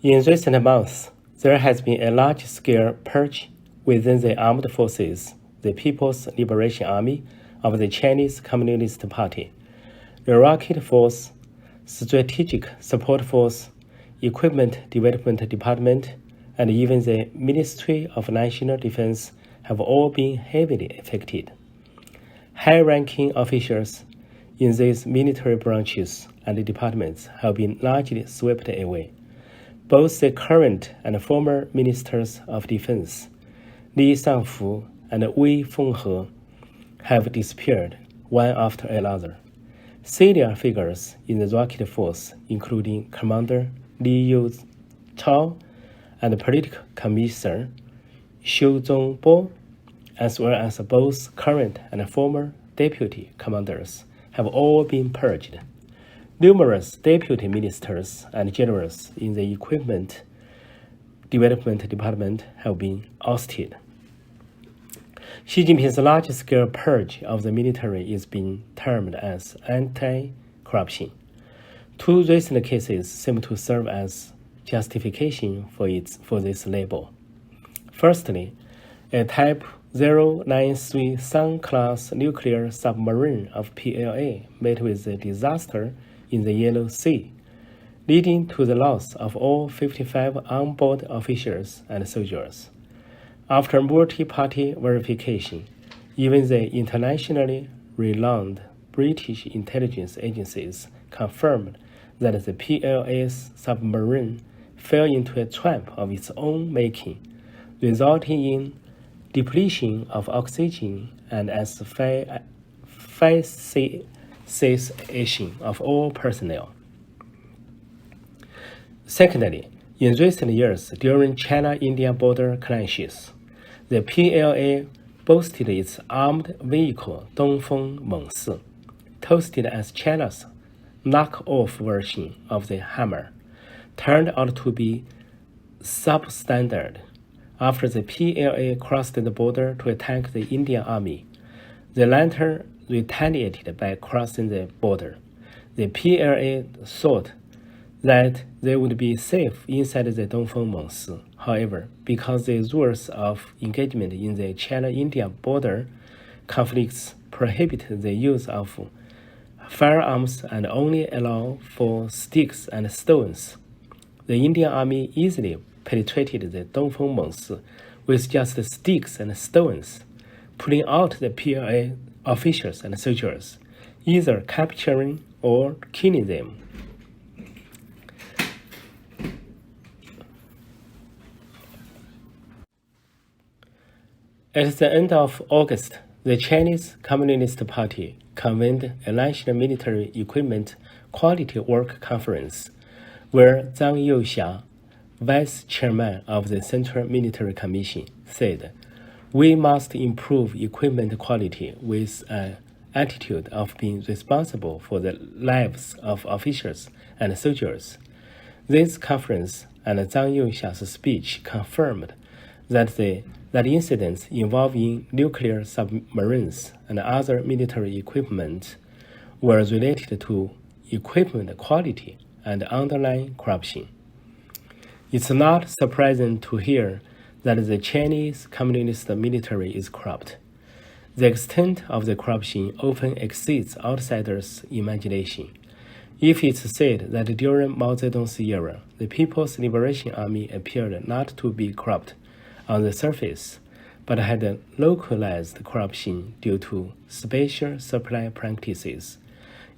In recent months, there has been a large-scale purge within the armed forces, the People's Liberation Army of the Chinese Communist Party, the Rocket Force, Strategic Support Force, Equipment Development Department, and even the Ministry of National Defense have all been heavily affected. High-ranking officials in these military branches and departments have been largely swept away. Both the current and former ministers of defense, Li Shangfu and Wei Fenghe, have disappeared one after another. Senior figures in the Rocket Force, including Commander Liu Chao and Political Commissioner Xiu Zongbo, as well as both current and former deputy commanders, have all been purged. Numerous deputy ministers and generals in the Equipment Development Department have been ousted. Xi Jinping's large-scale purge of the military is being termed as anti-corruption. Two recent cases seem to serve as justification for this label. Firstly, a Type 093 Sun-class nuclear submarine of PLA met with a disaster in the Yellow Sea, leading to the loss of all 55 onboard officials and soldiers. After multi-party verification, even the internationally renowned British intelligence agencies confirmed that the PLA's submarine fell into a trap of its own making, resulting in depletion of oxygen and asphyxiation of all personnel. Secondly, in recent years, during China-India border clashes, the PLA boasted its armed vehicle Dongfeng Mengsi, toasted as China's knock-off version of the Hammer, turned out to be substandard. After the PLA crossed the border to attack the Indian army, the latter retaliated by crossing the border. The PLA thought that they would be safe inside the Dongfeng Mengsi. However, because the rules of engagement in the China-India border conflicts prohibit the use of firearms and only allow for sticks and stones, the Indian army easily penetrated the Dongfeng Mengsi with just sticks and stones, pulling out the PLA officials and soldiers, either capturing or killing them. At the end of August, the Chinese Communist Party convened a national military equipment quality work conference, where Zhang Youxia, vice chairman of the Central Military Commission, said, "We must improve equipment quality with an attitude of being responsible for the lives of officers and soldiers." This conference and Zhang Youxia's speech confirmed that incidents involving nuclear submarines and other military equipment were related to equipment quality and underlying corruption. It's not surprising to hear that the Chinese Communist military is corrupt. The extent of the corruption often exceeds outsiders' imagination. If it's said that during Mao Zedong's era, the People's Liberation Army appeared not to be corrupt on the surface, but had localized corruption due to special supply practices,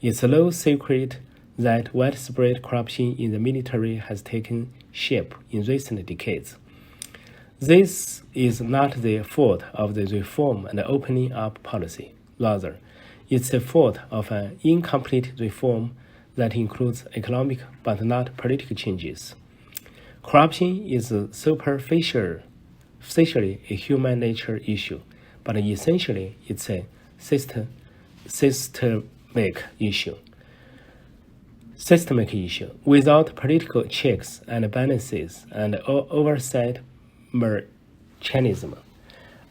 it's no secret that widespread corruption in the military has taken shape in recent decades. This is not the fault of the reform and opening up policy. Rather, it's the fault of an incomplete reform that includes economic but not political changes. Corruption is superficially a human nature issue, but essentially it's a systemic issue. Without political checks and balances and oversight mechanism,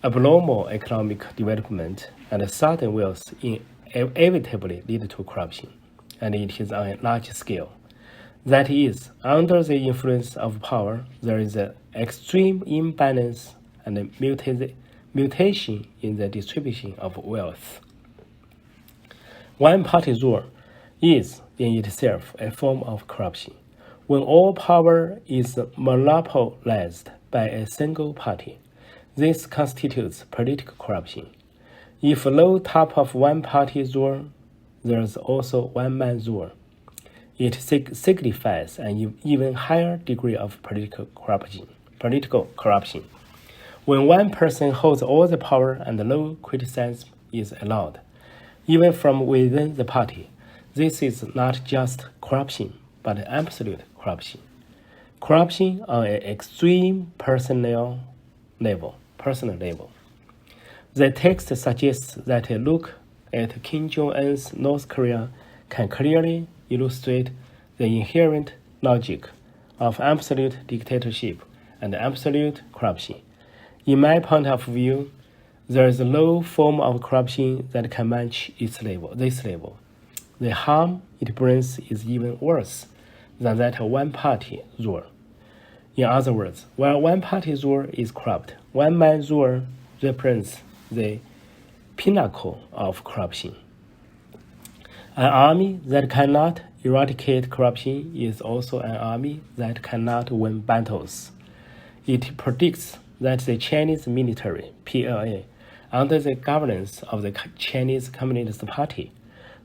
abnormal economic development and sudden wealth inevitably lead to corruption, and it is on a large scale. That is, under the influence of power, there is an extreme imbalance and a mutation in the distribution of wealth. One-party rule is, in itself, a form of corruption. When all power is monopolized by a single party, this constitutes political corruption. If low top of one-party rule, there is also one-man rule. It signifies an even higher degree of political corruption. When one person holds all the power and no criticism is allowed, even from within the party, this is not just corruption, but absolute corruption. Corruption on an extreme personal level. The text suggests that a look at Kim Jong-un's North Korea can clearly illustrate the inherent logic of absolute dictatorship and absolute corruption. In my point of view, there is no form of corruption that can match this level. The harm it brings is even worse than that of one-party rule. In other words, while one-party rule is corrupt, one-man rule represents the pinnacle of corruption. An army that cannot eradicate corruption is also an army that cannot win battles. It predicts that the Chinese military, PLA, under the governance of the Chinese Communist Party,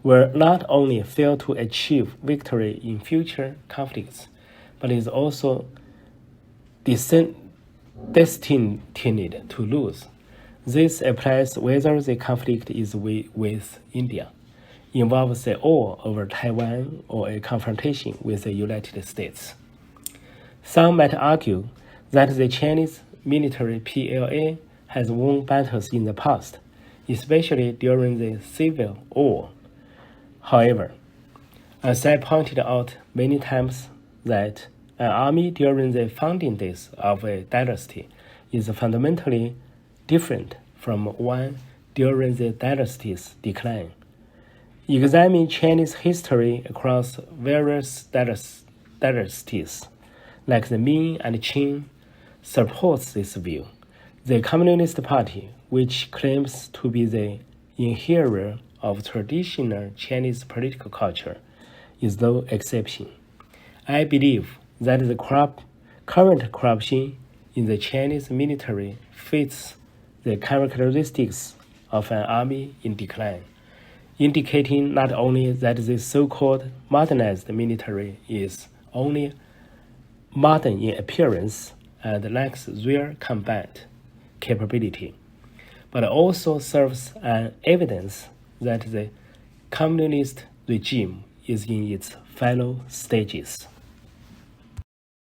will not only fail to achieve victory in future conflicts, but is also destined to lose. This applies whether the conflict is with India, involves the war over Taiwan, or a confrontation with the United States. Some might argue that the Chinese military PLA has won battles in the past, especially during the Civil War. However, as I pointed out many times, that an army during the founding days of a dynasty is fundamentally different from one during the dynasty's decline. Examine Chinese history across various dynasties, like the Ming and Qing, supports this view. The Communist Party, which claims to be the inheritor of traditional Chinese political culture, is no exception. I believe that the current corruption in the Chinese military fits the characteristics of an army in decline, indicating not only that the so-called modernized military is only modern in appearance and lacks real combat capability, but also serves as evidence that the communist regime is in its final stages.